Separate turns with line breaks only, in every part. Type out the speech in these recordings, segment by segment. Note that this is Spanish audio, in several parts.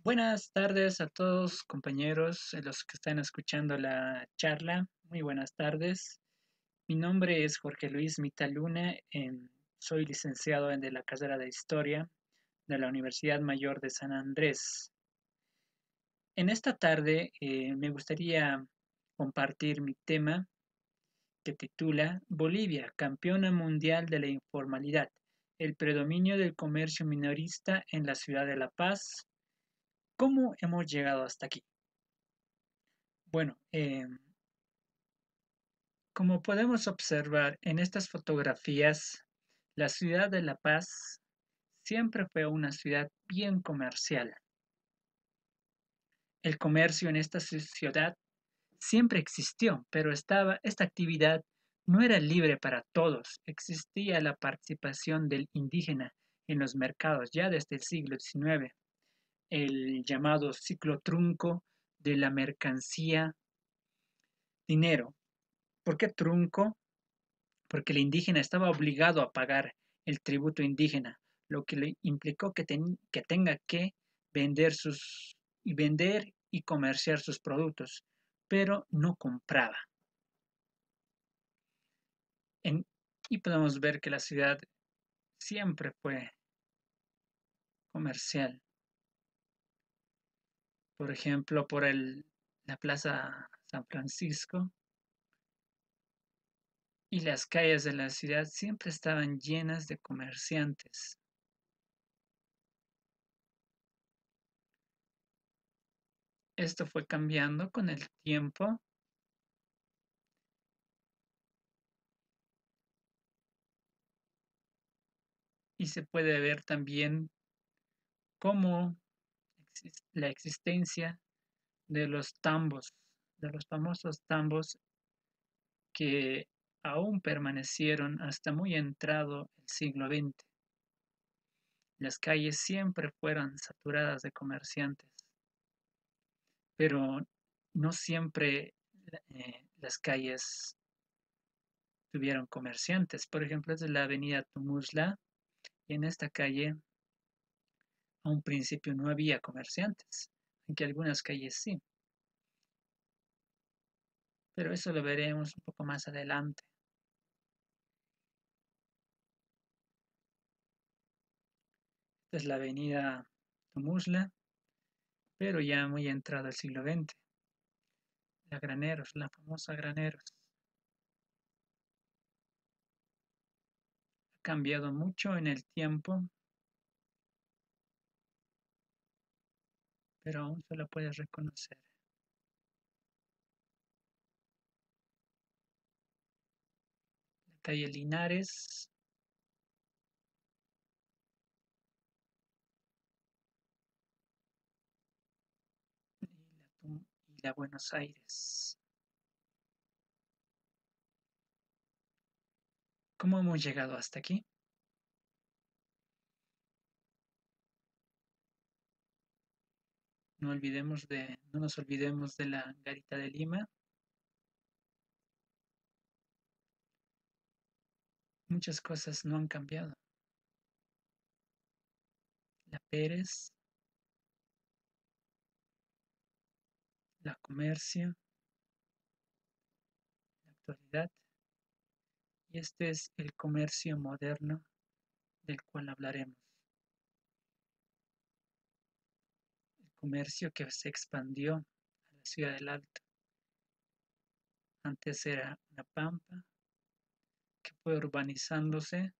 Buenas tardes a todos compañeros, los que están escuchando la charla. Muy buenas tardes. Mi nombre es Jorge Luis Mitaluna. Soy licenciado de la carrera de Historia de la Universidad Mayor de San Andrés. En esta tarde me gustaría compartir mi tema que titula Bolivia, campeona mundial de la informalidad, el predominio del comercio minorista en la ciudad de La Paz. ¿Cómo hemos llegado hasta aquí? Bueno, como podemos observar en estas fotografías, la ciudad de La Paz siempre fue una ciudad bien comercial. El comercio en esta ciudad siempre existió, pero esta actividad no era libre para todos. Existía la participación del indígena en los mercados ya desde el siglo XIX, el llamado ciclo trunco de la mercancía dinero. ¿Por qué trunco? Porque el indígena estaba obligado a pagar el tributo indígena, lo que le implicó que tenga que vender vender y comerciar sus productos, pero no compraba. En- y podemos ver que la ciudad siempre fue comercial. Por ejemplo, la Plaza San Francisco y las calles de la ciudad siempre estaban llenas de comerciantes. Esto fue cambiando con el tiempo y se puede ver también cómo la existencia de los tambos, de los famosos tambos que aún permanecieron hasta muy entrado el siglo XX. Las calles siempre fueron saturadas de comerciantes, pero no siempre las calles tuvieron comerciantes. Por ejemplo, es la avenida Tumusla y en esta calle a un principio no había comerciantes, aunque algunas calles sí, pero eso lo veremos un poco más adelante. Esta es la avenida Tumusla, pero ya muy entrado el siglo XX. La Graneros, la famosa Graneros. Ha cambiado mucho en el tiempo, pero aún se la puedes reconocer. La calle Linares y la Buenos Aires. ¿Cómo hemos llegado hasta aquí? No nos olvidemos de la Garita de Lima. Muchas cosas no han cambiado. La Pérez, la Comercio, la actualidad. Y este es el comercio moderno del cual hablaremos. El comercio que se expandió a la ciudad del Alto. Antes era una pampa que fue urbanizándose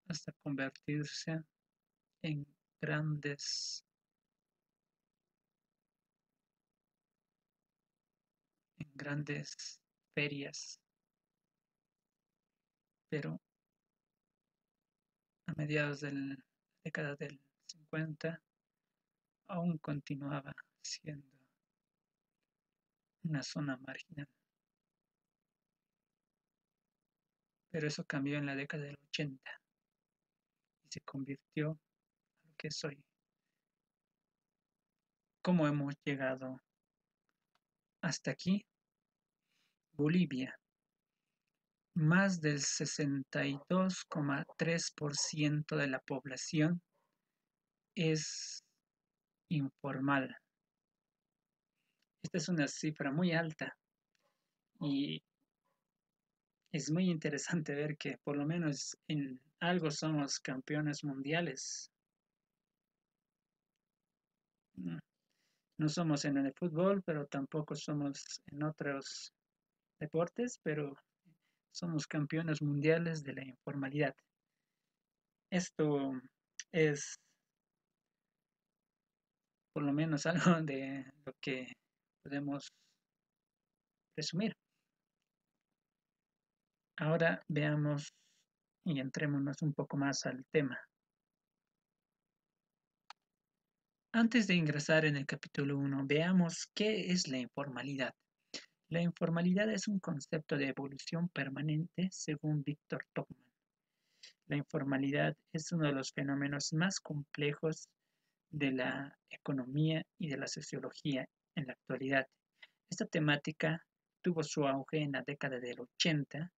hasta convertirse en grandes, en grandes ferias, pero a mediados de la década del 50 aún continuaba siendo una zona marginal. Pero eso cambió en la década del 80 y se convirtió en lo que es hoy. ¿Cómo hemos llegado hasta aquí? Bolivia. Más del 62,3% de la población es informal. Esta es una cifra muy alta y es muy interesante ver que por lo menos en algo somos campeones mundiales. No no somos en el fútbol, pero tampoco somos en otros deportes, pero somos campeones mundiales de la informalidad. Esto es por lo menos algo de lo que podemos presumir. Ahora veamos y entrémonos un poco más al tema. Antes de ingresar en el capítulo 1, veamos qué es la informalidad. La informalidad es un concepto de evolución permanente según Víctor Topman. La informalidad es uno de los fenómenos más complejos de la economía y de la sociología en la actualidad. Esta temática tuvo su auge en la década del 80,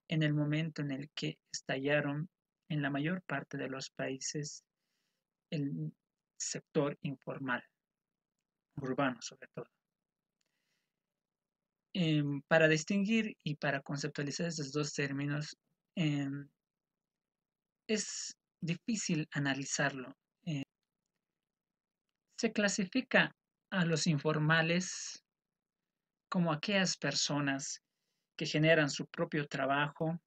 en el momento en el que estallaron en la mayor parte de los países el sector informal, urbano sobre todo. Para distinguir y para conceptualizar estos dos términos, em, es difícil analizarlo. Se clasifica a los informales como aquellas personas que generan su propio trabajo,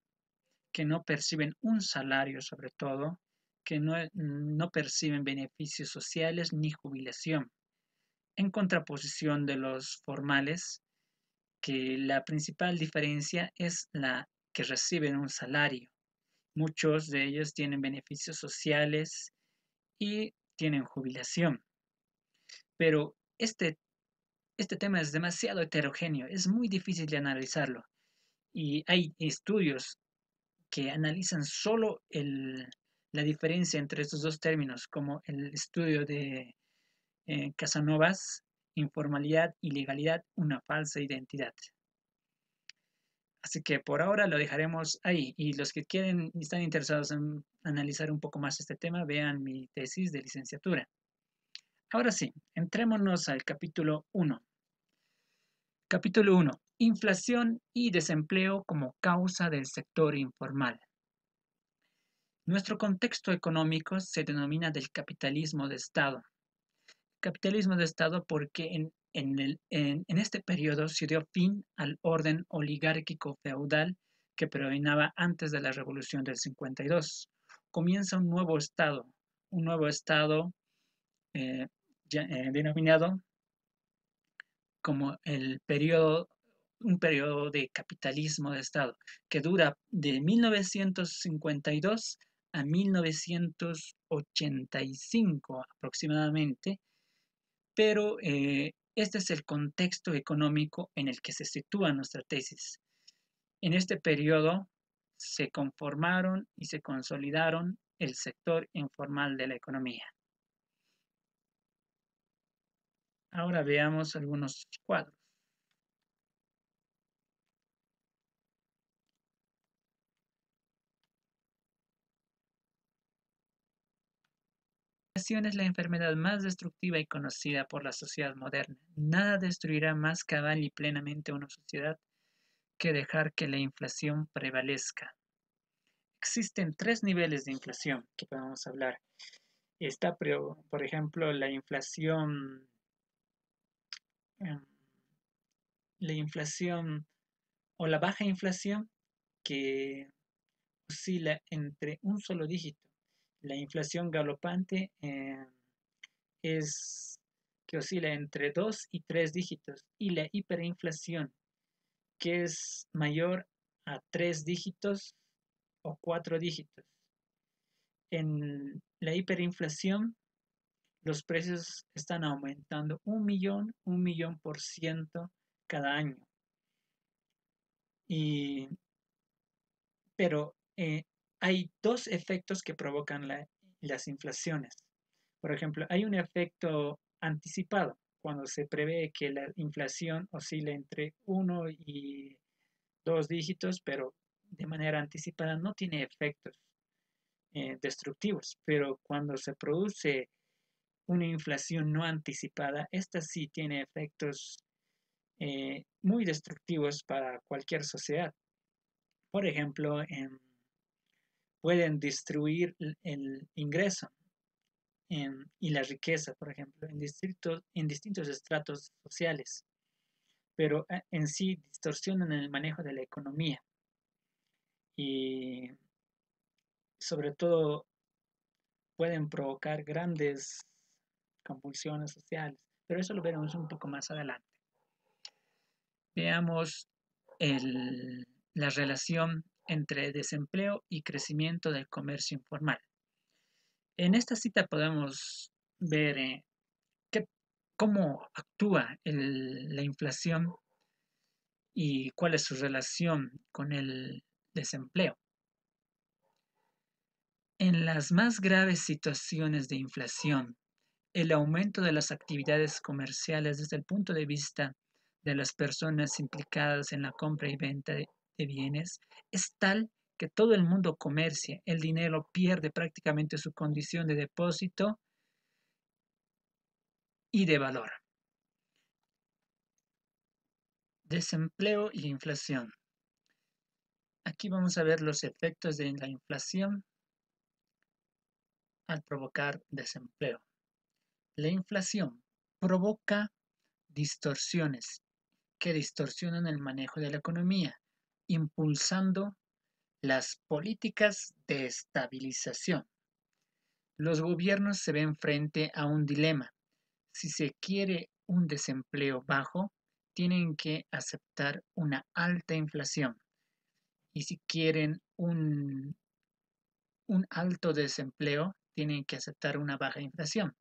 que no perciben un salario sobre todo, que no perciben beneficios sociales ni jubilación, en contraposición de los formales, que la principal diferencia es la que reciben un salario. Muchos de ellos tienen beneficios sociales y tienen jubilación, pero este tema es demasiado heterogéneo, es muy difícil de analizarlo y hay estudios que analizan solo la diferencia entre estos dos términos, como el estudio de Casanovas, informalidad y legalidad, una falsa identidad. Así que por ahora lo dejaremos ahí y los que quieren y están interesados en analizar un poco más este tema, vean mi tesis de licenciatura. Ahora sí, entrémonos al capítulo 1. Capítulo 1. Inflación y desempleo como causa del sector informal. Nuestro contexto económico se denomina del capitalismo de Estado. Capitalismo de Estado porque en este periodo se dio fin al orden oligárquico feudal que predominaba antes de la Revolución del 52. Comienza un nuevo Estado eh, denominado como un periodo de capitalismo de Estado, que dura de 1952 a 1985 aproximadamente, pero este es el contexto económico en el que se sitúa nuestra tesis. En este periodo se conformaron y se consolidaron el sector informal de la economía. Ahora veamos algunos cuadros. La inflación es la enfermedad más destructiva y conocida por la sociedad moderna. Nada destruirá más cabal y plenamente una sociedad que dejar que la inflación prevalezca. Existen tres niveles de inflación que podemos hablar. Está, por ejemplo, em, la inflación o la baja inflación que oscila entre un solo dígito. La inflación galopante es que oscila entre 2 y 3 dígitos y la hiperinflación que es mayor a 3 dígitos o 4 dígitos. En la hiperinflación los precios están aumentando 1 millón por ciento cada año. Y, pero hay dos efectos que provocan las inflaciones. Por ejemplo, hay un efecto anticipado, cuando se prevé que la inflación oscile entre 1 y 2 dígitos, pero de manera anticipada no tiene efectos destructivos. Pero cuando se produce una inflación no anticipada, esta sí tiene efectos muy destructivos para cualquier sociedad. Por ejemplo, pueden destruir el ingreso y la riqueza, por ejemplo, en distintos estratos sociales, pero en sí distorsionan el manejo de la economía y sobre todo pueden provocar grandes convulsiones sociales, pero eso lo veremos un poco más adelante. Veamos la relación entre desempleo y crecimiento del comercio informal. En esta cita podemos ver cómo actúa la inflación y cuál es su relación con el desempleo. En las más graves situaciones de inflación, el aumento de las actividades comerciales desde el punto de vista de las personas implicadas en la compra y venta de bienes es tal que todo el mundo comercia, el dinero pierde prácticamente su condición de depósito y de valor. Desempleo y inflación. Aquí vamos a ver los efectos de la inflación al provocar desempleo. La inflación provoca distorsiones que distorsionan el manejo de la economía, impulsando las políticas de estabilización. Los gobiernos se ven frente a un dilema. Si se quiere un desempleo bajo, tienen que aceptar una alta inflación. Y si quieren un alto desempleo, tienen que aceptar una baja inflación.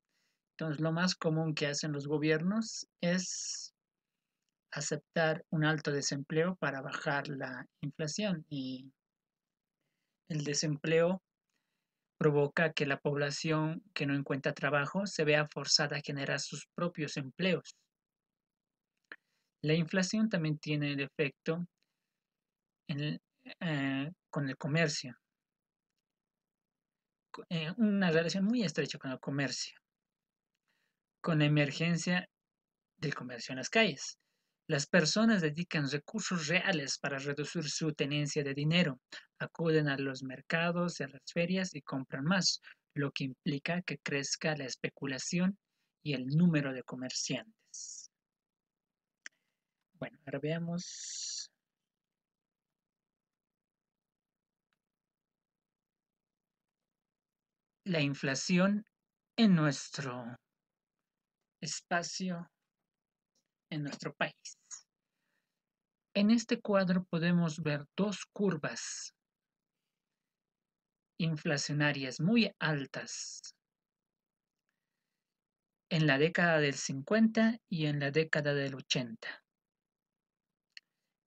Entonces, lo más común que hacen los gobiernos es aceptar un alto desempleo para bajar la inflación y el desempleo provoca que la población que no encuentra trabajo se vea forzada a generar sus propios empleos. La inflación también tiene el efecto con el comercio, una relación muy estrecha con el comercio, con la emergencia del comercio en las calles. Las personas dedican recursos reales para reducir su tenencia de dinero, acuden a los mercados, a las ferias y compran más, lo que implica que crezca la especulación y el número de comerciantes. Bueno, ahora veamos la inflación en nuestro espacio, en nuestro país. En este cuadro podemos ver dos curvas inflacionarias muy altas en la década del 50 y en la década del 80.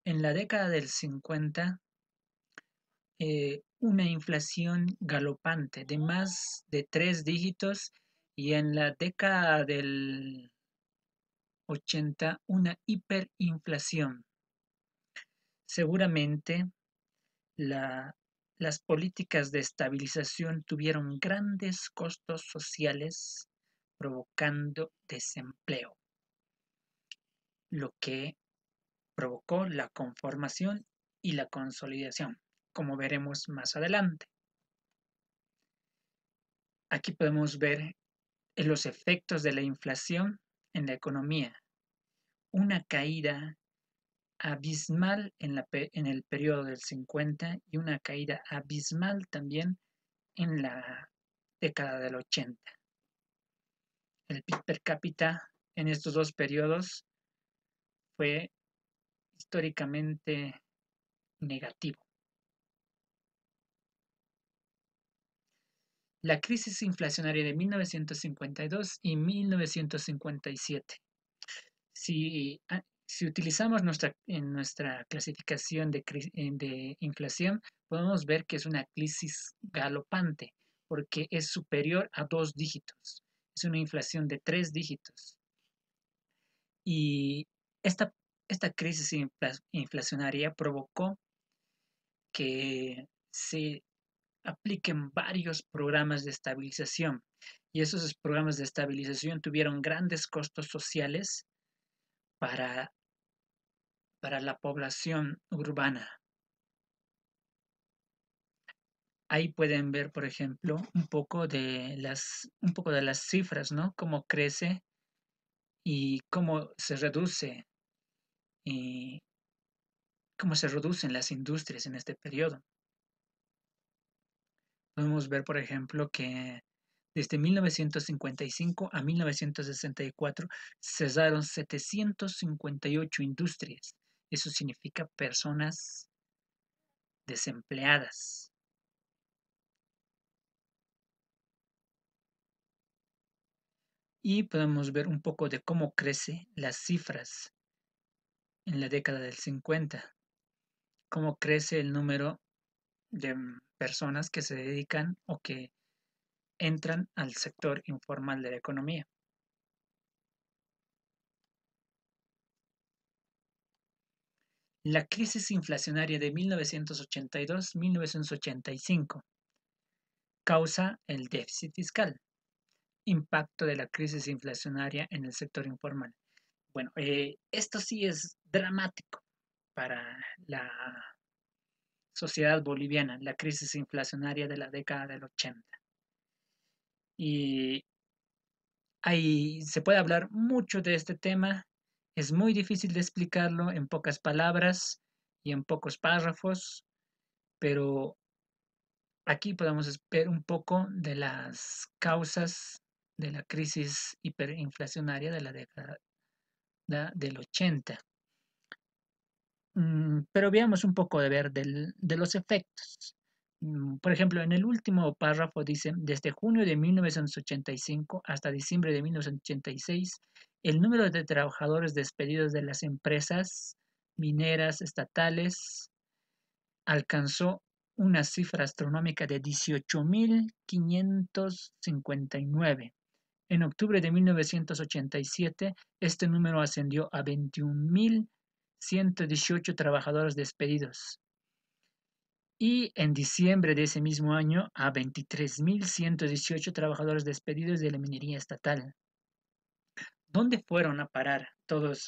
En la década del 50, una inflación galopante de más de 3 dígitos y en la década del 80 una hiperinflación. Seguramente las políticas de estabilización tuvieron grandes costos sociales provocando desempleo, lo que provocó la conformación y la consolidación, como veremos más adelante. Aquí podemos ver los efectos de la inflación en la economía, una caída abismal en el periodo del 50 y una caída abismal también en la década del 80. El PIB per cápita en estos dos periodos fue históricamente negativo. La crisis inflacionaria de 1952 y 1957. Si utilizamos en nuestra clasificación de inflación, podemos ver que es una crisis galopante, porque es superior a 2 dígitos. Es una inflación de 3 dígitos. Y esta crisis inflacionaria provocó que se apliquen varios programas de estabilización Y esos programas de estabilización tuvieron grandes costos sociales para, para la población urbana. Ahí pueden ver, por ejemplo, un poco de las cifras, ¿no? Cómo crece y y cómo se reducen las industrias en este periodo. Podemos ver, por ejemplo, que desde 1955 a 1964 cesaron 758 industrias. Eso significa personas desempleadas. Y podemos ver un poco de cómo crecen las cifras en la década del 50, cómo crece el número de personas que se dedican o que entran al sector informal de la economía. La crisis inflacionaria de 1982-1985 causa el déficit fiscal, impacto de la crisis inflacionaria en el sector informal. Bueno, esto sí es dramático para la sociedad boliviana, la crisis inflacionaria de la década del 80. Y ahí se puede hablar mucho de este tema, es muy difícil de explicarlo en pocas palabras y en pocos párrafos, pero aquí podemos ver un poco de las causas de la crisis hiperinflacionaria de la década del 80. Pero veamos un poco de los efectos. Por ejemplo, en el último párrafo dice, desde junio de 1985 hasta diciembre de 1986, el número de trabajadores despedidos de las empresas mineras estatales alcanzó una cifra astronómica de 18.559. En octubre de 1987, este número ascendió a 21.118 trabajadores despedidos y en diciembre de ese mismo año a 23.118 trabajadores despedidos de la minería estatal. ¿Dónde fueron a parar todos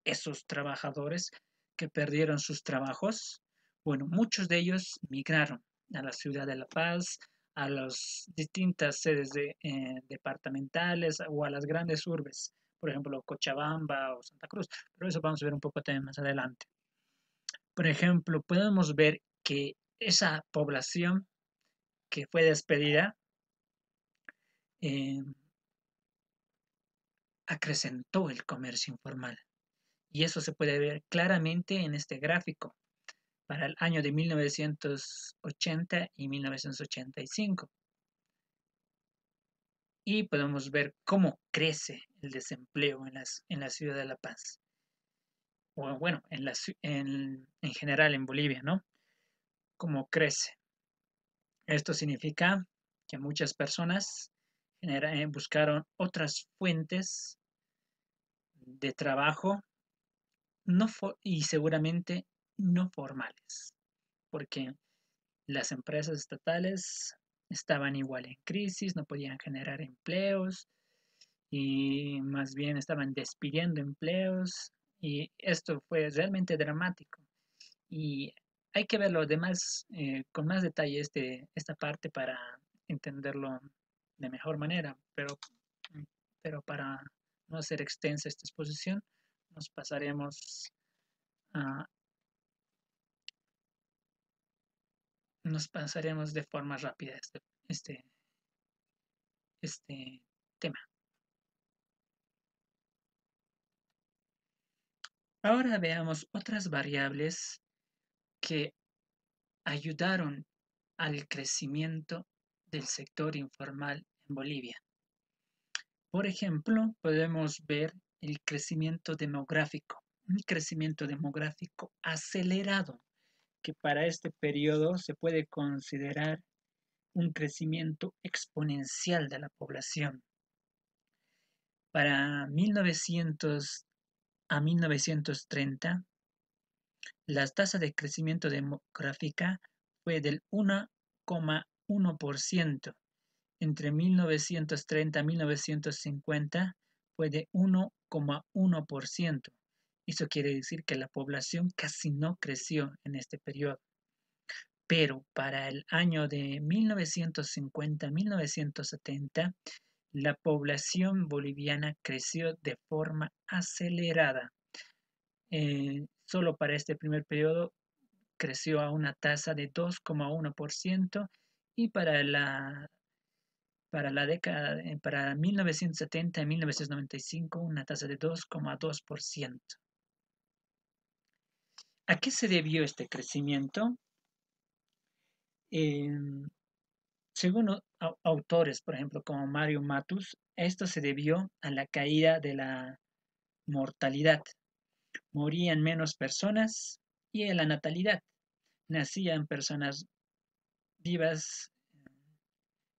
esos trabajadores que perdieron sus trabajos? Bueno, muchos de ellos migraron a la ciudad de La Paz, a las distintas sedes departamentales o a las grandes urbes, por ejemplo, Cochabamba o Santa Cruz, pero eso vamos a ver un poco también más adelante. Por ejemplo, podemos ver que esa población que fue despedida eh, acrecentó el comercio informal. Y eso se puede ver claramente en este gráfico para el año de 1980 y 1985. Y podemos ver cómo crece el desempleo en la ciudad de La Paz. O bueno, en general en Bolivia, ¿no? Cómo crece. Esto significa que muchas personas buscaron otras fuentes de trabajo y seguramente no formales, porque las empresas estatales estaban igual en crisis, no podían generar empleos y más bien estaban despidiendo empleos y esto fue realmente dramático y hay que verlo además con más detalle esta parte para entenderlo de mejor manera, pero para no hacer extensa esta exposición nos pasaremos a, nos pasaremos de forma rápida este, este tema. Ahora veamos otras variables que ayudaron al crecimiento del sector informal en Bolivia. Por ejemplo, podemos ver el crecimiento demográfico, un crecimiento demográfico acelerado, que para este periodo se puede considerar un crecimiento exponencial de la población. Para 1900 a 1930, la tasa de crecimiento demográfica fue del 1,1% entre 1930 y 1950 fue de 1,1%. Eso quiere decir que la población casi no creció en este periodo. Pero para el año de 1950-1970, la población boliviana creció de forma acelerada. Solo para este primer periodo creció a una tasa de 2,1% y para la década, para 1970 y 1995, una tasa de 2,2%. ¿A qué se debió este crecimiento? Eh, Según autores, por ejemplo, como Mario Matus, esto se debió a la caída de la mortalidad. Morían menos personas y a la natalidad. Nacían personas vivas,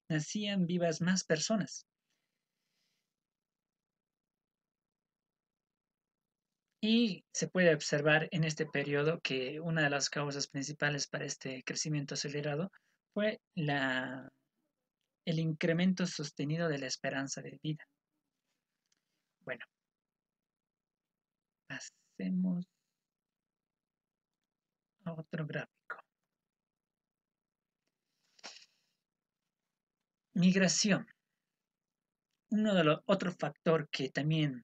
nacían vivas más personas. Y se puede observar en este periodo que una de las causas principales para este crecimiento acelerado fue el incremento sostenido de la esperanza de vida. Bueno, pasemos a otro gráfico. Migración. Otro factor que también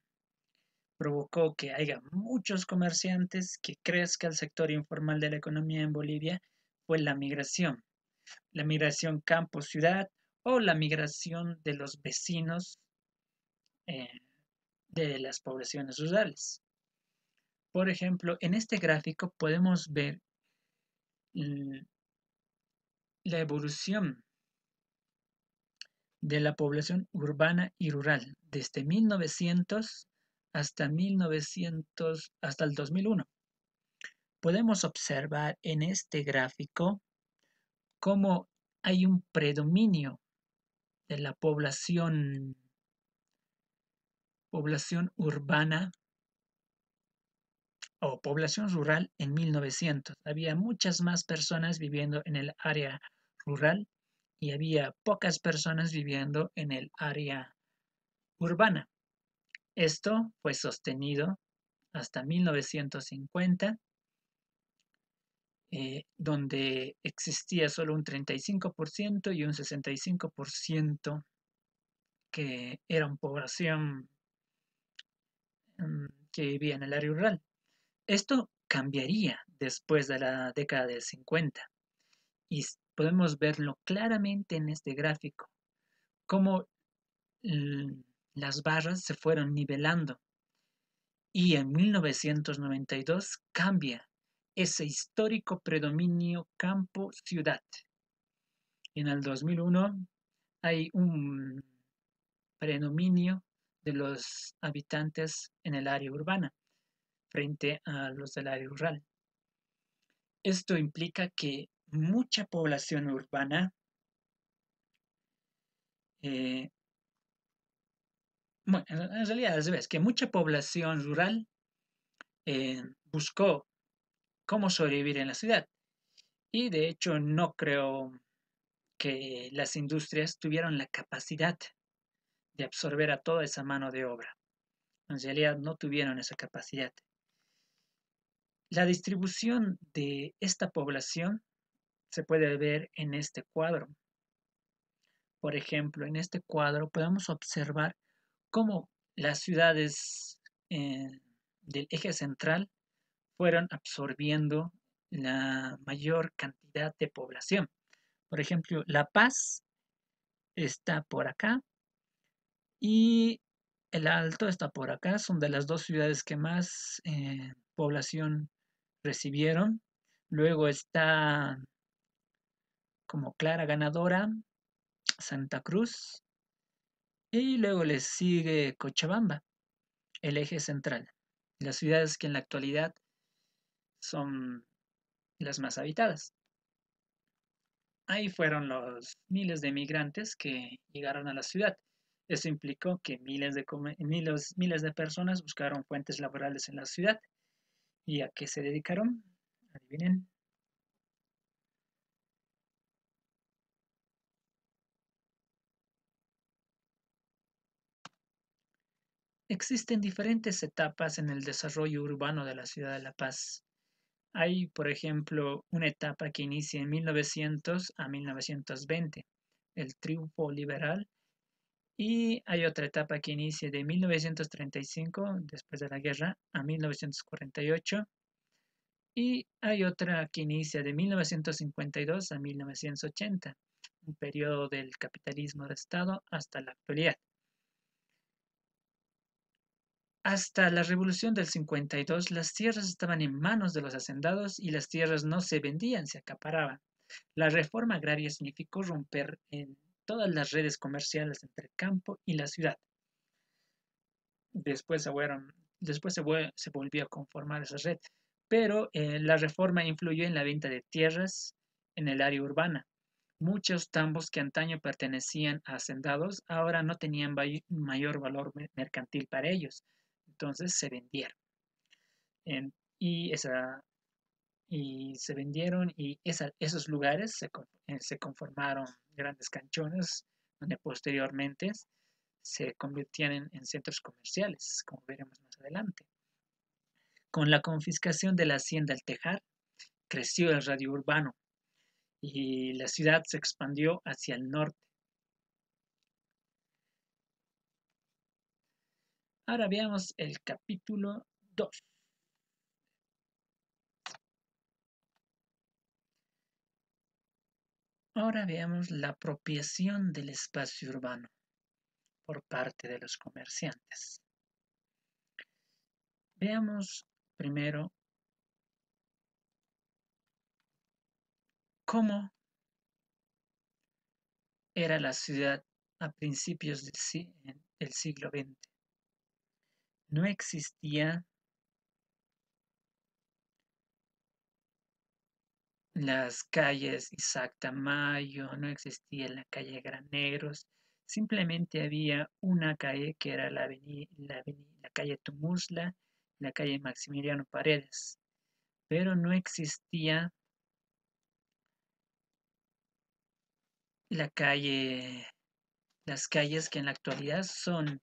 provocó que haya muchos comerciantes, que crezca el sector informal de la economía en Bolivia, fue la migración. La migración campo-ciudad o la migración de los vecinos eh, de las poblaciones rurales. Por ejemplo, en este gráfico podemos ver la evolución de la población urbana y rural desde 1900 hasta el 2001. Podemos observar en este gráfico cómo hay un predominio de la población urbana o población rural en 1900. Había muchas más personas viviendo en el área rural y había pocas personas viviendo en el área urbana. Esto fue sostenido hasta 1950, donde existía solo un 35% y un 65% que eran población que vivía en el área rural. Esto cambiaría después de la década del 50 y podemos verlo claramente en este gráfico, cómo las barras se fueron nivelando y en 1992 cambia ese histórico predominio campo-ciudad. En el 2001 hay un predominio de los habitantes en el área urbana frente a los del área rural. Esto implica que mucha población urbana, eh, bueno, en realidad al revés, que mucha población rural buscó cómo sobrevivir en la ciudad. Y de hecho no creo que las industrias tuvieron la capacidad de absorber a toda esa mano de obra. En realidad no tuvieron esa capacidad. La distribución de esta población se puede ver en este cuadro. Por ejemplo, en este cuadro podemos observar cómo las ciudades del eje central fueron absorbiendo la mayor cantidad de población. Por ejemplo, La Paz está por acá y El Alto está por acá. Son de las dos ciudades que más población recibieron. Luego está como clara ganadora Santa Cruz y luego les sigue Cochabamba, el eje central. Las ciudades que en la actualidad son las más habitadas. Ahí fueron los miles de migrantes que llegaron a la ciudad. Eso implicó que miles de personas buscaron fuentes laborales en la ciudad. ¿Y a qué se dedicaron? Adivinen. Existen diferentes etapas en el desarrollo urbano de la ciudad de La Paz. Hay, por ejemplo, una etapa que inicia en 1900 a 1920, el triunfo liberal, y hay otra etapa que inicia de 1935, después de la guerra, a 1948, y hay otra que inicia de 1952 a 1980, un periodo del capitalismo de Estado hasta la actualidad. Hasta la Revolución del 52, las tierras estaban en manos de los hacendados y las tierras no se vendían, se acaparaban. La reforma agraria significó romper en todas las redes comerciales entre el campo y la ciudad. Después se volvió a conformar esa red, pero la reforma influyó en la venta de tierras en el área urbana. Muchos tambos que antaño pertenecían a hacendados ahora no tenían mayor valor mercantil para ellos, entonces se vendieron. En- y, esa, y se vendieron y esos lugares se conformaron grandes canchones donde posteriormente se convirtieron en centros comerciales, como veremos más adelante. Con la confiscación de la hacienda El Tejar, creció el radio urbano y la ciudad se expandió hacia el norte. Ahora veamos el capítulo 2. Ahora veamos la apropiación del espacio urbano por parte de los comerciantes. Veamos primero cómo era la ciudad a principios del siglo XX. No existían las calles Isaac Tamayo, no existía la calle Graneros, simplemente había una calle que era la calle Tumusla, la calle Maximiliano Paredes, pero no existía la calle, las calles que en la actualidad son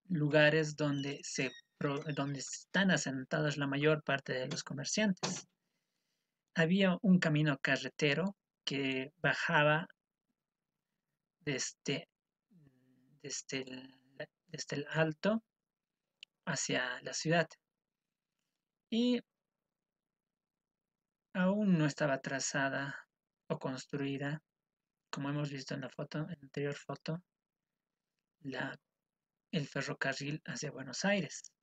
lugares donde están asentados la mayor parte de los comerciantes. Había un camino carretero que bajaba desde, desde desde el alto hacia la ciudad y aún no estaba trazada o construida, como hemos visto en en la anterior foto, la, el ferrocarril hacia Buenos Aires.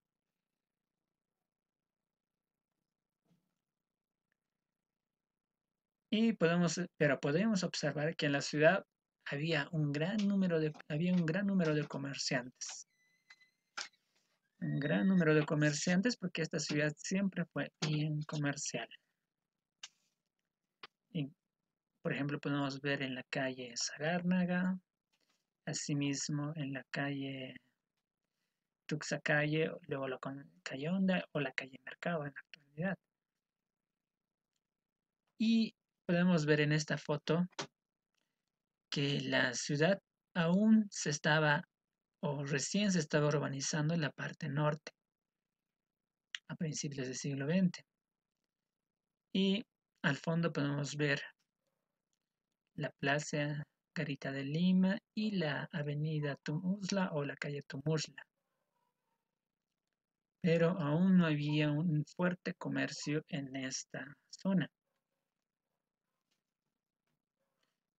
Pero podemos observar que en la ciudad había un gran número de comerciantes. Un gran número de comerciantes porque esta ciudad siempre fue bien comercial. Y, por ejemplo, podemos ver en la calle Sagárnaga, asimismo en la calle Tuxacalle, luego la calle Honda o la calle Mercado en la actualidad. Y podemos ver en esta foto que la ciudad aún se estaba o recién se estaba urbanizando en la parte norte a principios del siglo XX. Y al fondo podemos ver la Plaza Garita de Lima y la avenida Tumusla o la calle Tumusla. Pero aún no había un fuerte comercio en esta zona.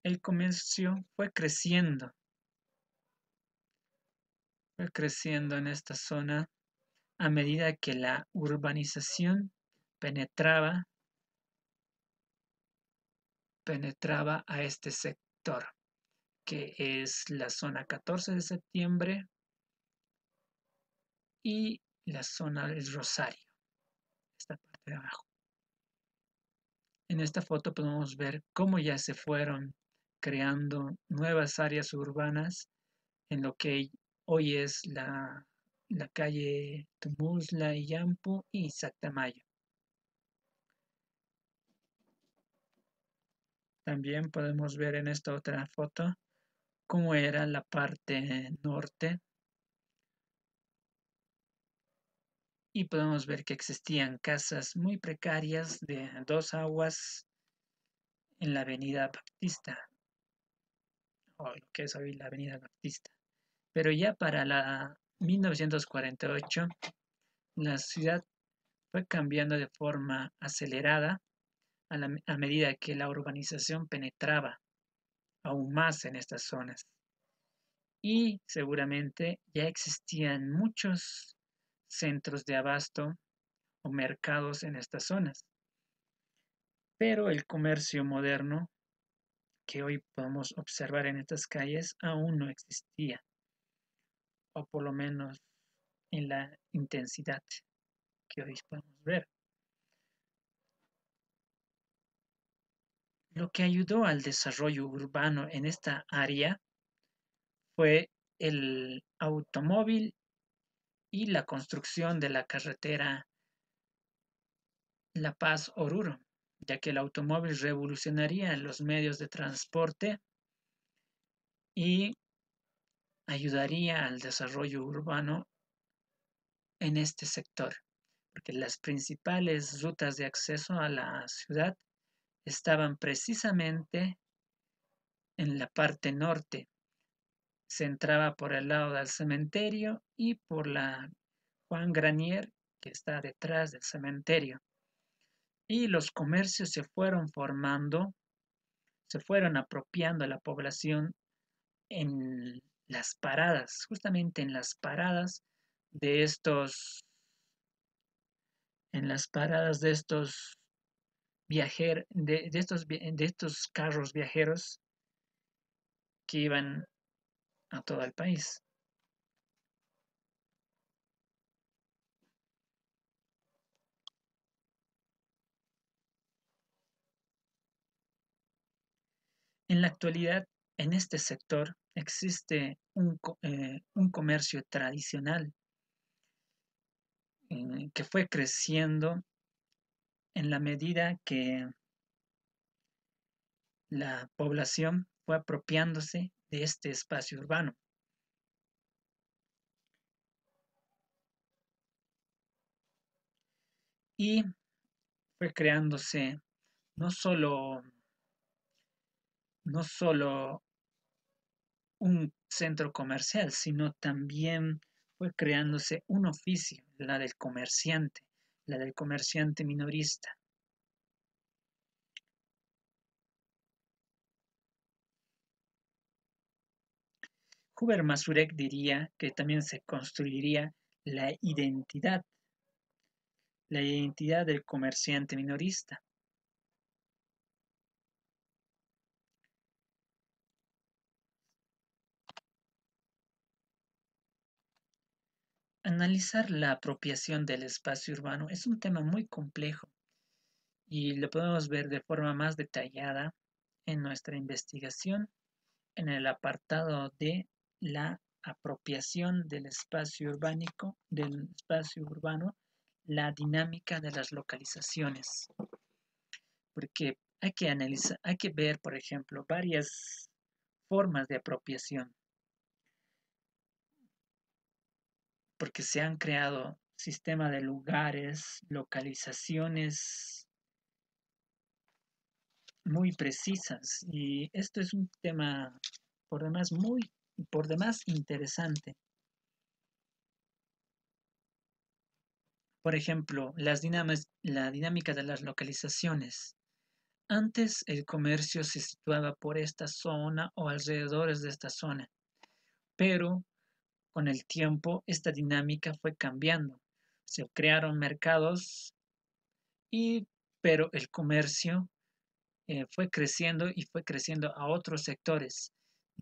El comercio fue creciendo en esta zona a medida que la urbanización penetraba, penetraba a este sector, que es la zona 14 de septiembre y la zona del Rosario, esta parte de abajo. En esta foto podemos ver cómo ya se fueron creando nuevas áreas urbanas en lo que hoy es la calle Tumusla, Yampu y Sactamayo. También podemos ver en esta otra foto cómo era la parte norte y podemos ver que existían casas muy precarias de dos aguas en la avenida Baptista, o lo que es hoy la avenida Baptista. Pero ya para la 1948, la ciudad fue cambiando de forma acelerada a medida que la urbanización penetraba aún más en estas zonas. Y seguramente ya existían muchos centros de abasto o mercados en estas zonas. Pero el comercio moderno que hoy podemos observar en estas calles aún no existía, o por lo menos en la intensidad que hoy podemos ver. Lo que ayudó al desarrollo urbano en esta área fue el automóvil y la construcción de la carretera La Paz-Oruro, ya que el automóvil revolucionaría los medios de transporte y ayudaría al desarrollo urbano en este sector, porque las principales rutas de acceso a la ciudad estaban precisamente en la parte norte. Se entraba por el lado del cementerio y por la Juan Granier, que está detrás del cementerio. Y los comercios se fueron formando, se fueron apropiando a la población en las paradas, justamente en las paradas de estos, en las paradas de estos de estos carros viajeros que iban a todo el país. En la actualidad, en este sector existe un comercio tradicional que fue creciendo en la medida que la población fue apropiándose de este espacio urbano. Y fue creándose no solo, no solo un centro comercial, sino también fue creándose un oficio, la del comerciante minorista. Huber Masurek diría que también se construiría la identidad del comerciante minorista. Analizar la apropiación del espacio urbano es un tema muy complejo y lo podemos ver de forma más detallada en nuestra investigación en el apartado de la apropiación del espacio urbano, la dinámica de las localizaciones, porque hay que ver, por ejemplo, varias formas de apropiación, porque se han creado sistemas de lugares, localizaciones muy precisas, y esto es un tema por demás interesante. Por ejemplo, la dinámica de las localizaciones. Antes el comercio se situaba por esta zona o alrededores de esta zona, pero con el tiempo esta dinámica fue cambiando. Se crearon mercados y pero el comercio fue creciendo y fue creciendo a otros sectores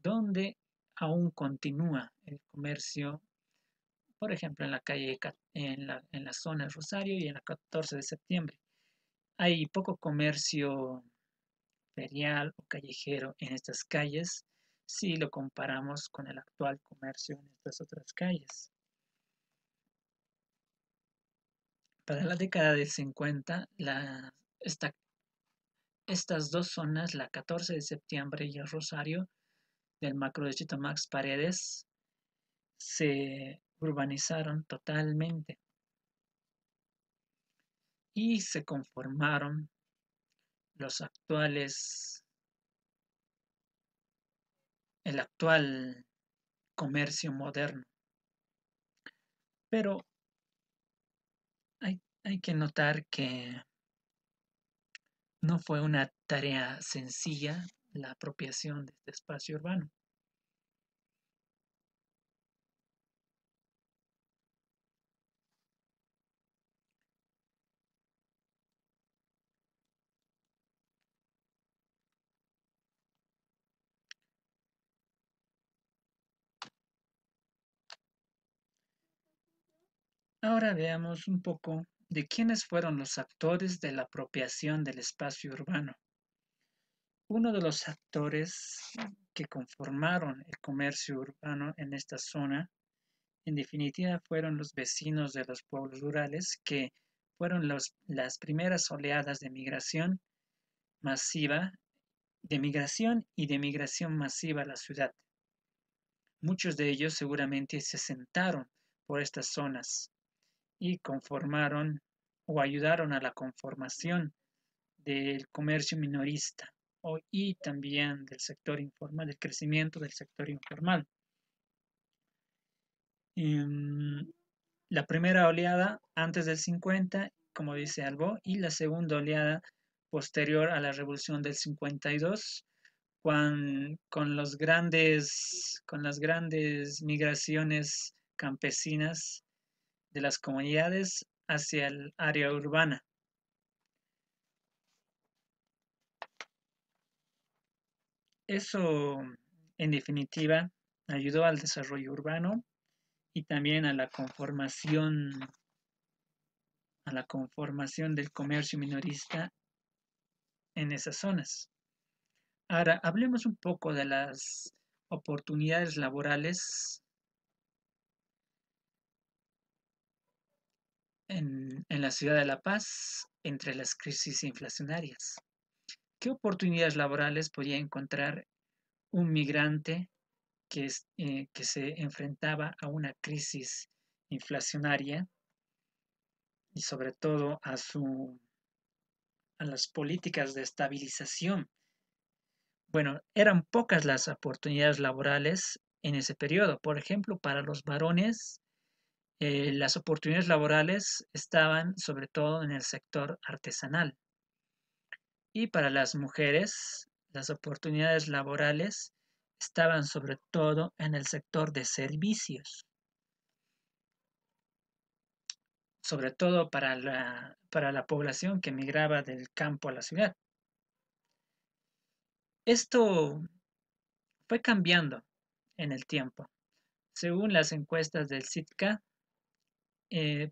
donde aún continúa el comercio, por ejemplo, en la calle, en la zona de Rosario y en la 14 de septiembre. Hay poco comercio ferial o callejero en estas calles si lo comparamos con el actual comercio en estas otras calles. Para la década del 50, estas dos zonas, la 14 de septiembre y el Rosario, del macro distrito Max Paredes, se urbanizaron totalmente. y se conformaron los el actual comercio moderno. Pero hay que notar que no fue una tarea sencilla la apropiación de este espacio urbano. Ahora veamos un poco de quiénes fueron los actores de la apropiación del espacio urbano. Uno de los actores que conformaron el comercio urbano en esta zona, en definitiva, fueron los vecinos de los pueblos rurales, que fueron las primeras oleadas de migración masiva, de migración y de migración masiva a la ciudad. Muchos de ellos seguramente se asentaron por estas zonas y conformaron o ayudaron a la conformación del comercio minorista y también del sector informal, del crecimiento del sector informal. Em, la primera oleada antes del 50, como dice Albo, y la segunda oleada posterior a la Revolución del 52, con las grandes migraciones campesinas de las comunidades hacia el área urbana. Eso, en definitiva, ayudó al desarrollo urbano y también a la conformación del comercio minorista en esas zonas. Ahora, hablemos un poco de las oportunidades laborales en la ciudad de La Paz entre las crisis inflacionarias. ¿Qué oportunidades laborales podía encontrar un migrante que se enfrentaba a una crisis inflacionaria y sobre todo a las políticas de estabilización? Bueno, eran pocas las oportunidades laborales en ese periodo. Por ejemplo, para los varones, las oportunidades laborales estaban sobre todo en el sector artesanal. Y para las mujeres, las oportunidades laborales estaban sobre todo en el sector de servicios, sobre todo para la población que migraba del campo a la ciudad. Esto fue cambiando en el tiempo. Según las encuestas del SITCA,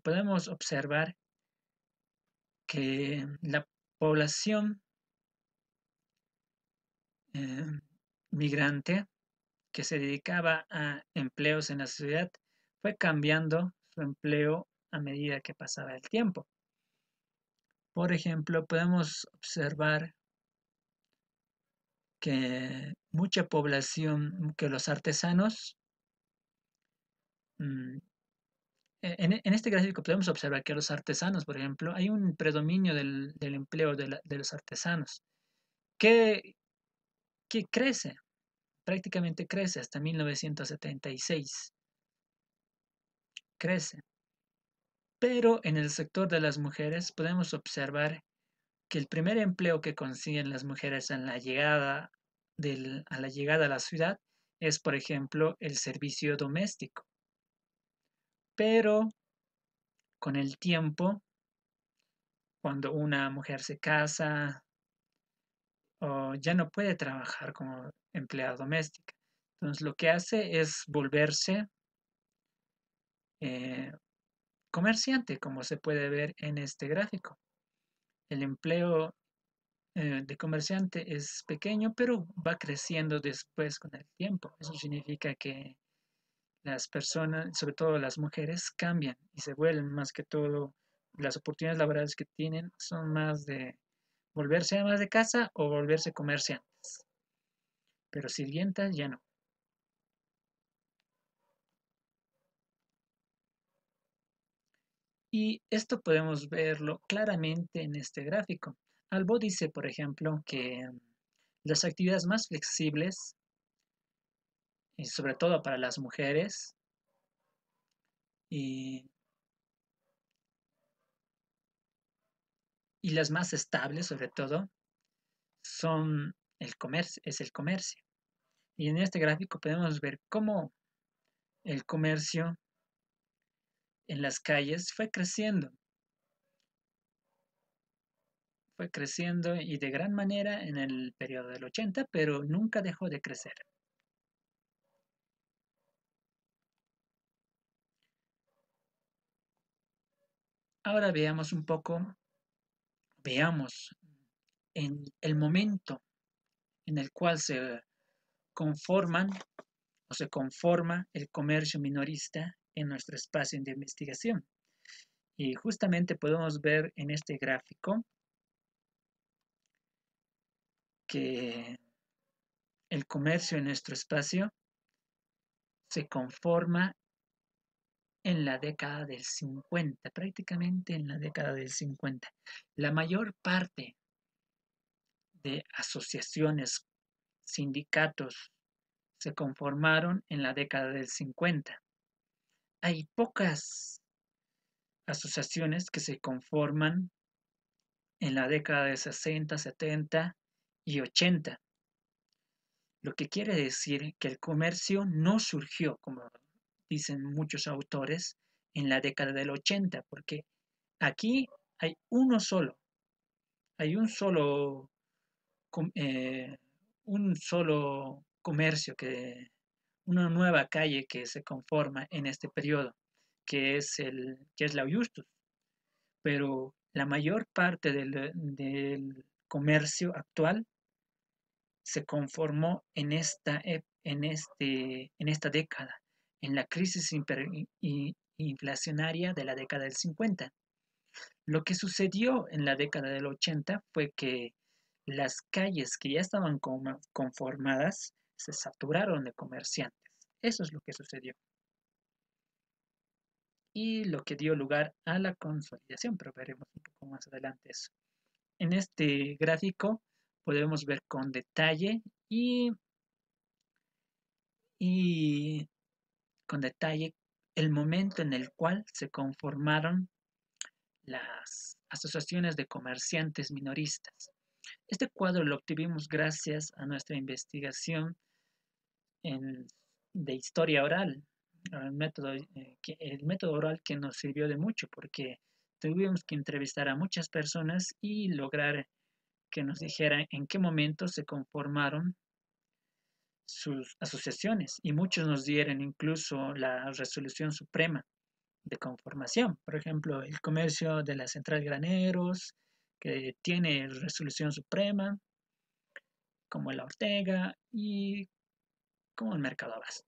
podemos observar que la población eh, migrante que se dedicaba a empleos en la ciudad fue cambiando su empleo a medida que pasaba el tiempo. Por ejemplo, podemos observar que mucha población, que los artesanos, mm, en este gráfico podemos observar que los artesanos, por ejemplo, hay un predominio del empleo de los artesanos, que, que crece, prácticamente crece hasta 1976, crece. Pero en el sector de las mujeres podemos observar que el primer empleo que consiguen las mujeres en la llegada a la llegada a la ciudad es, por ejemplo, el servicio doméstico. Pero con el tiempo, cuando una mujer se casa o ya no puede trabajar como empleada doméstica, entonces lo que hace es volverse eh, comerciante, como se puede ver en este gráfico. El empleo de comerciante es pequeño, pero va creciendo después con el tiempo. Eso significa que las personas, sobre todo las mujeres, cambian y se vuelven más que todo, las oportunidades laborales que tienen son más de volverse amas de casa o volverse comerciantes, pero sirvientas ya no. Y esto podemos verlo claramente en este gráfico. Albo dice, por ejemplo, que las actividades más flexibles, y sobre todo para las mujeres, y, y las más estables, sobre todo, son es el comercio. Y en este gráfico podemos ver cómo el comercio en las calles fue creciendo y de gran manera en el periodo del 80, pero nunca dejó de crecer. Ahora veamos en el momento en el cual conforman se conforma el comercio minorista en nuestro espacio de investigación. Y justamente podemos ver en este gráfico que el comercio en nuestro espacio se conforma en la década del 50, prácticamente en la década del 50. La mayor parte de asociaciones, sindicatos, se conformaron en la década del 50. Hay pocas asociaciones que se conforman en la década de 60, 70 y 80, lo que quiere decir que el comercio no surgió, como dicen muchos autores, en la década del 80, porque aquí hay hay eh, un solo comercio, una nueva calle que se conforma en este periodo, que es la Augustus, pero la mayor parte del comercio actual se conformó en esta década, en la crisis inflacionaria de la década del 50. Lo que sucedió en la década del 80 fue que las calles que ya estaban conformadas se saturaron de comerciantes. Eso es lo que sucedió. Y lo que dio lugar a la consolidación, pero veremos un poco más adelante eso. En este gráfico podemos ver con detalle y con detalle el momento en el cual se conformaron las asociaciones de comerciantes minoristas. Este cuadro lo obtuvimos gracias a nuestra investigación en, de historia oral, el método oral que nos sirvió de mucho porque tuvimos que entrevistar a muchas personas y lograr que nos dijeran en qué momento se conformaron sus asociaciones y muchos nos dieron incluso la resolución suprema de conformación. Por ejemplo, el comercio de la central graneros, que tiene resolución suprema, como la Ortega y como el mercado abasto.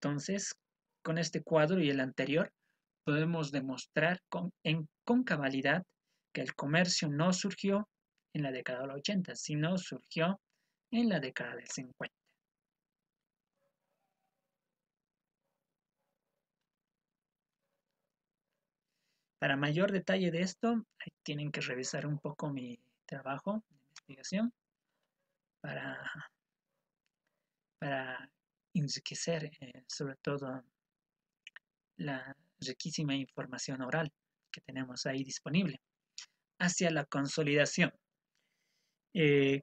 Entonces, con este cuadro y el anterior, podemos demostrar con cabalidad que el comercio no surgió en la década del 80, sino surgió en la década del 50. Para mayor detalle de esto, tienen que revisar un poco mi trabajo de investigación para, para enriquecer sobre todo la riquísima información oral que tenemos ahí disponible. Hacia la consolidación.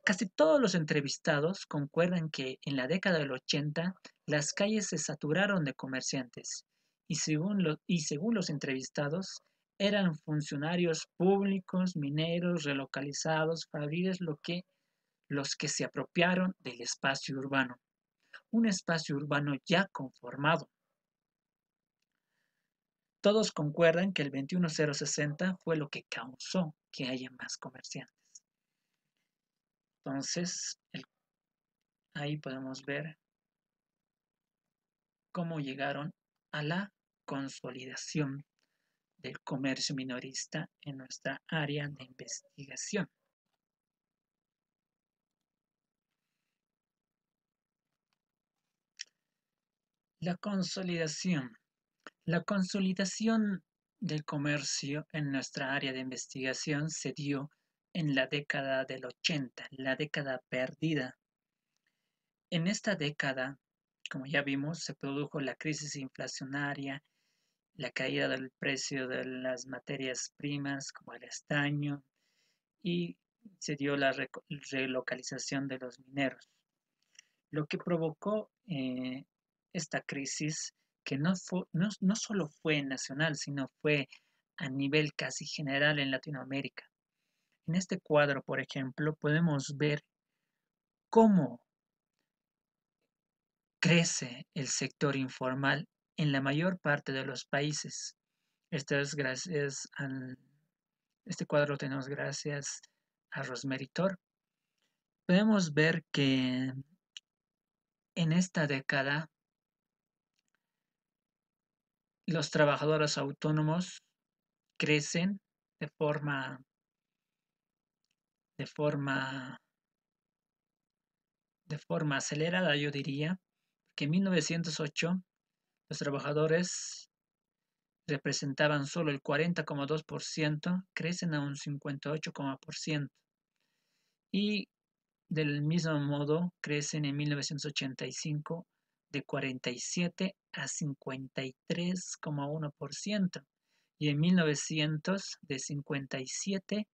Casi todos los entrevistados concuerdan que en la década del 80 las calles se saturaron de comerciantes y según los entrevistados eran funcionarios públicos, mineros, relocalizados, fabriles, los que se apropiaron del espacio urbano, un espacio urbano ya conformado. Todos concuerdan que el 21060 fue lo que causó que haya más comerciantes. Entonces, ahí podemos ver cómo llegaron a la consolidación del comercio minorista en nuestra área de investigación. La consolidación. La consolidación del comercio en nuestra área de investigación se dio en la década del 80, la década perdida. En esta década, como ya vimos, se produjo la crisis inflacionaria, la caída del precio de las materias primas como el estaño y se dio la relocalización de los mineros, lo que provocó esta crisis que no solo fue nacional, sino fue a nivel casi general en Latinoamérica. En este cuadro, por ejemplo, podemos ver cómo crece el sector informal en la mayor parte de los países. Esto es gracias este cuadro lo tenemos gracias a Rosemary Tor. Podemos ver que en esta década los trabajadores autónomos crecen de forma, de forma, de forma acelerada, yo diría, que en 1908 los trabajadores representaban solo el 40,2%, crecen a un 58,%. Y del mismo modo crecen en 1985 de 47 a 53,1% y en 1900 de 57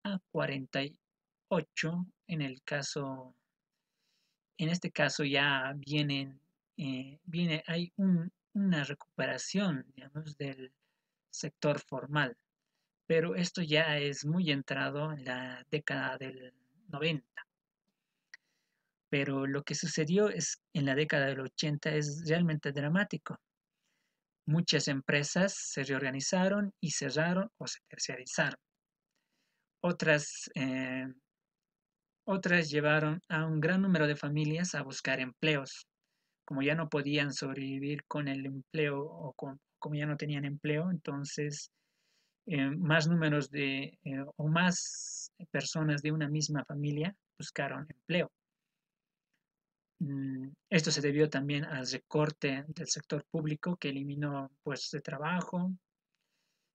a 48 en este caso ya hay una recuperación, digamos, del sector formal, pero esto ya es muy entrado en la década del 90. Pero lo que sucedió en la década del 80 es realmente dramático. Muchas empresas se reorganizaron y cerraron o se terciarizaron. Otras, otras llevaron a un gran número de familias a buscar empleos. Como ya no podían sobrevivir con el empleo como ya no tenían empleo, entonces más números o más personas de una misma familia buscaron empleo. Esto se debió también al recorte del sector público que eliminó puestos de trabajo.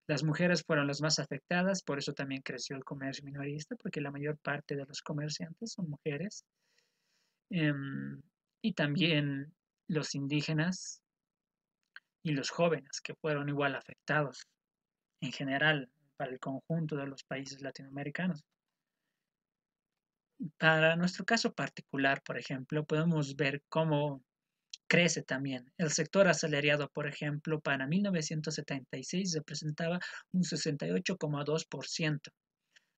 Las mujeres fueron las más afectadas, por eso también creció el comercio minorista, porque la mayor parte de los comerciantes son mujeres. Em, y también los indígenas y los jóvenes, que fueron igual afectados en general para el conjunto de los países latinoamericanos. Para nuestro caso particular, por ejemplo, podemos ver cómo crece también. El sector asalariado, por ejemplo, para 1976 representaba un 68,2%,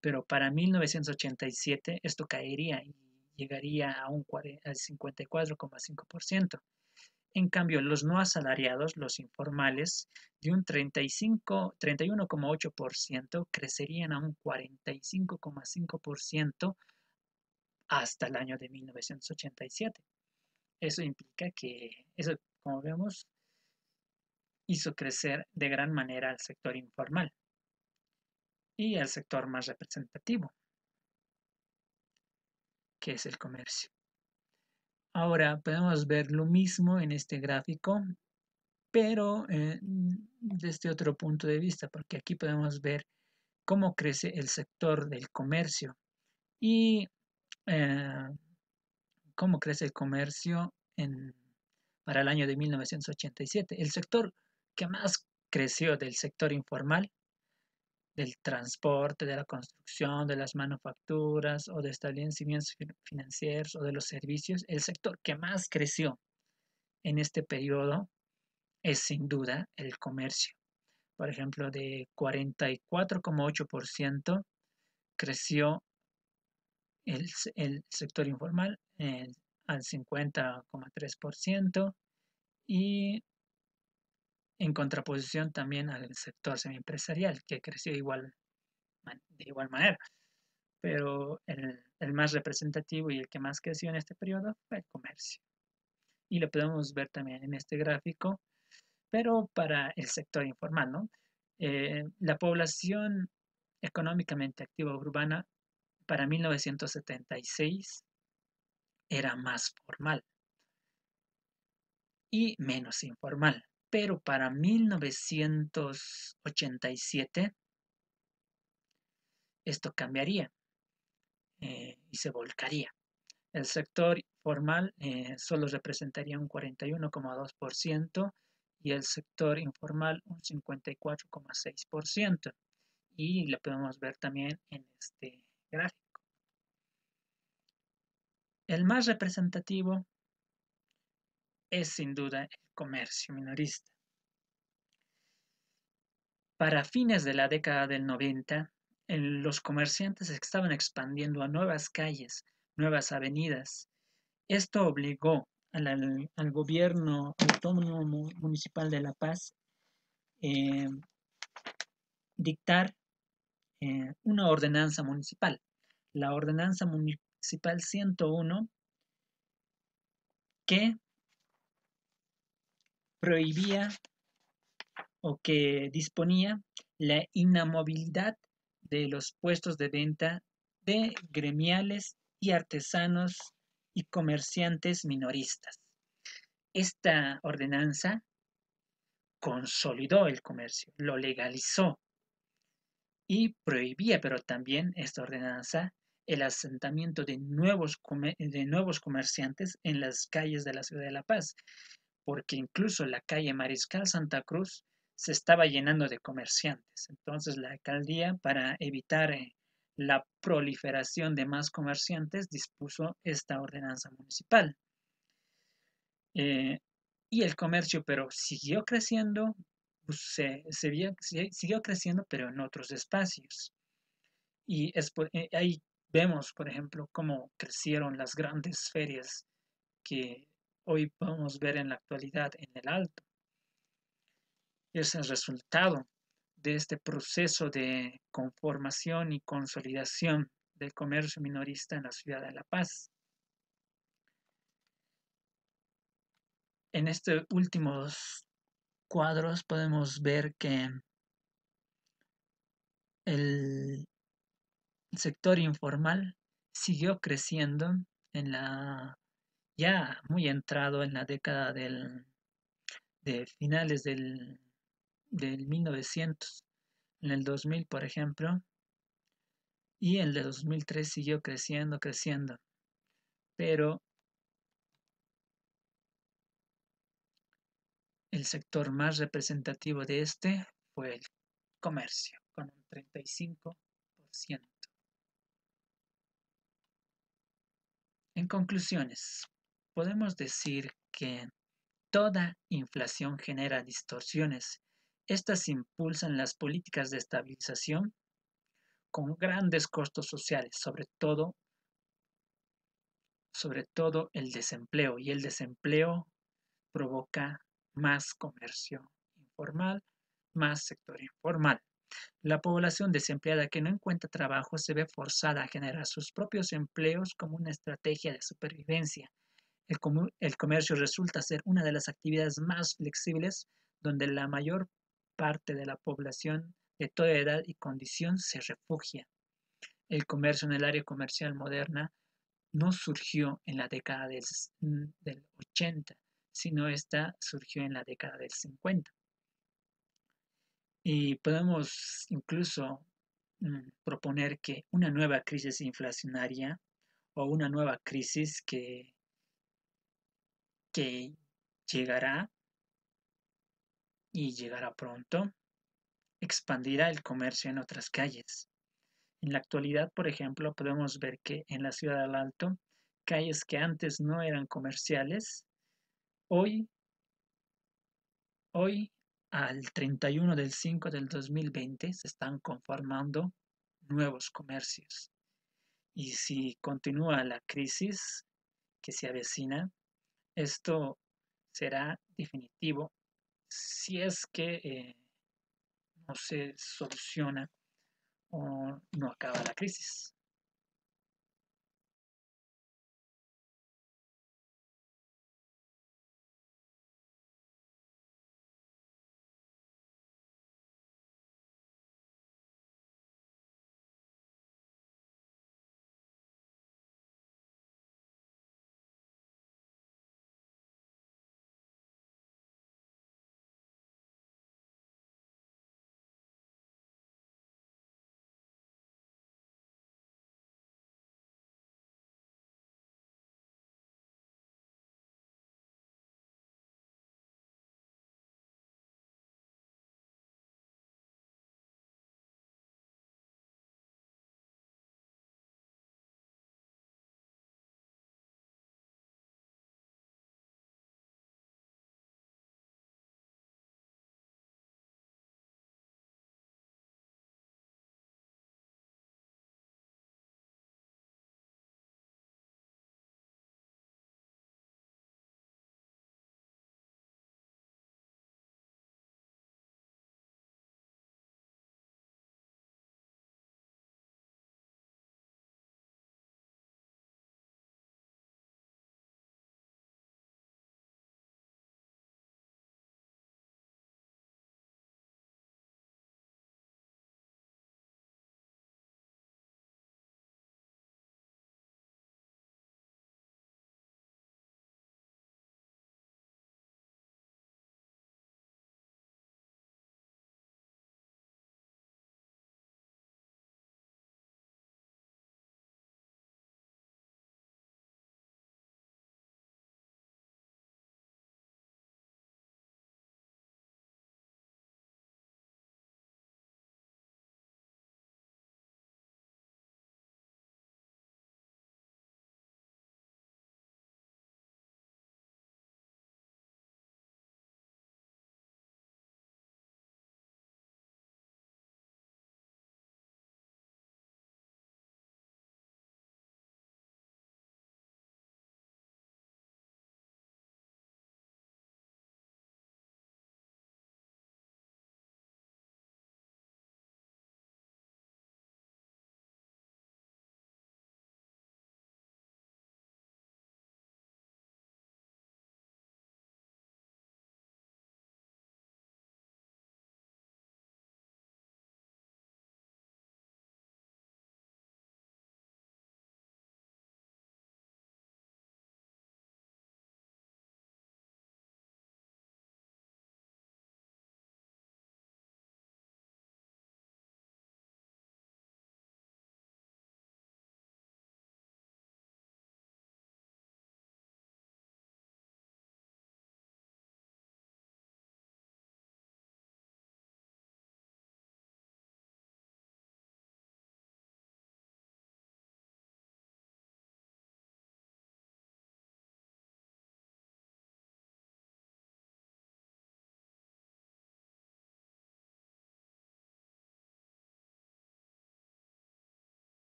pero para 1987 esto caería y llegaría a un 54,5%. En cambio, los no asalariados, los informales, de un 31,8% crecerían a un 45,5% hasta el año de 1987. Eso implica que, eso, como vemos, hizo crecer de gran manera al sector informal y al sector más representativo, que es el comercio. Ahora podemos ver lo mismo en este gráfico, pero desde otro punto de vista, porque aquí podemos ver cómo crece el sector del comercio y eh, cómo crece el comercio para el año de 1987. El sector que más creció del sector informal, del transporte, de la construcción, de las manufacturas o de establecimientos financieros o de los servicios, el sector que más creció en este periodo es sin duda el comercio. Por ejemplo, de 44,8% creció el sector informal al 50,3% y en contraposición también al sector semiempresarial, que creció de igual manera. Pero el más representativo y el que más creció en este periodo fue el comercio. Y lo podemos ver también en este gráfico, pero para el sector informal, ¿no? La población económicamente activa urbana para 1976 era más formal y menos informal, pero para 1987 esto cambiaría y se volcaría. El sector formal solo representaría un 41,2% y el sector informal un 54,6%. Y lo podemos ver también en este gráfico. El más representativo es sin duda el comercio minorista. Para fines de la década del 90, los comerciantes estaban expandiendo a nuevas calles, nuevas avenidas. Esto obligó al gobierno autónomo municipal de La Paz eh, dictar una ordenanza municipal, la ordenanza municipal 101, que prohibía o que disponía la inamovilidad de los puestos de venta de gremiales y artesanos y comerciantes minoristas. Esta ordenanza consolidó el comercio, lo legalizó y prohibía, pero también esta ordenanza, el asentamiento de nuevos comerciantes en las calles de la ciudad de La Paz, porque incluso la calle Mariscal Santa Cruz se estaba llenando de comerciantes. Entonces la alcaldía, para evitar la proliferación de más comerciantes, dispuso esta ordenanza municipal. Eh, y el comercio, pero siguió creciendo, pues, siguió creciendo, pero en otros espacios. Y ahí vemos, por ejemplo, cómo crecieron las grandes ferias que hoy podemos ver en la actualidad en el Alto. Es el resultado de este proceso de conformación y consolidación del comercio minorista en la ciudad de La Paz. En estos últimos cuadros podemos ver que el sector informal siguió creciendo en ya muy entrado en la década de finales del 1900, en el 2000, por ejemplo, y en el 2003 siguió creciendo, creciendo, pero el sector más representativo de este fue el comercio, con un 35%. En conclusiones, podemos decir que toda inflación genera distorsiones. Estas impulsan las políticas de estabilización con grandes costos sociales, sobre todo el desempleo, y el desempleo provoca más comercio informal, más sector informal. La población desempleada que no encuentra trabajo se ve forzada a generar sus propios empleos como una estrategia de supervivencia. El comercio resulta ser una de las actividades más flexibles donde la mayor parte de la población de toda edad y condición se refugia. El comercio en el área comercial moderna no surgió en la década del 80, sino esta surgió en la década del 50. Y podemos incluso proponer que una nueva crisis inflacionaria o una nueva crisis que llegará y llegará pronto, expandirá el comercio en otras calles. En la actualidad, por ejemplo, podemos ver que en la ciudad del Alto, calles que antes no eran comerciales, hoy, hoy al 31 del 5 del 2020 se están conformando nuevos comercios. Y si continúa la crisis que se avecina, esto será definitivo si es que no se soluciona o no acaba la crisis.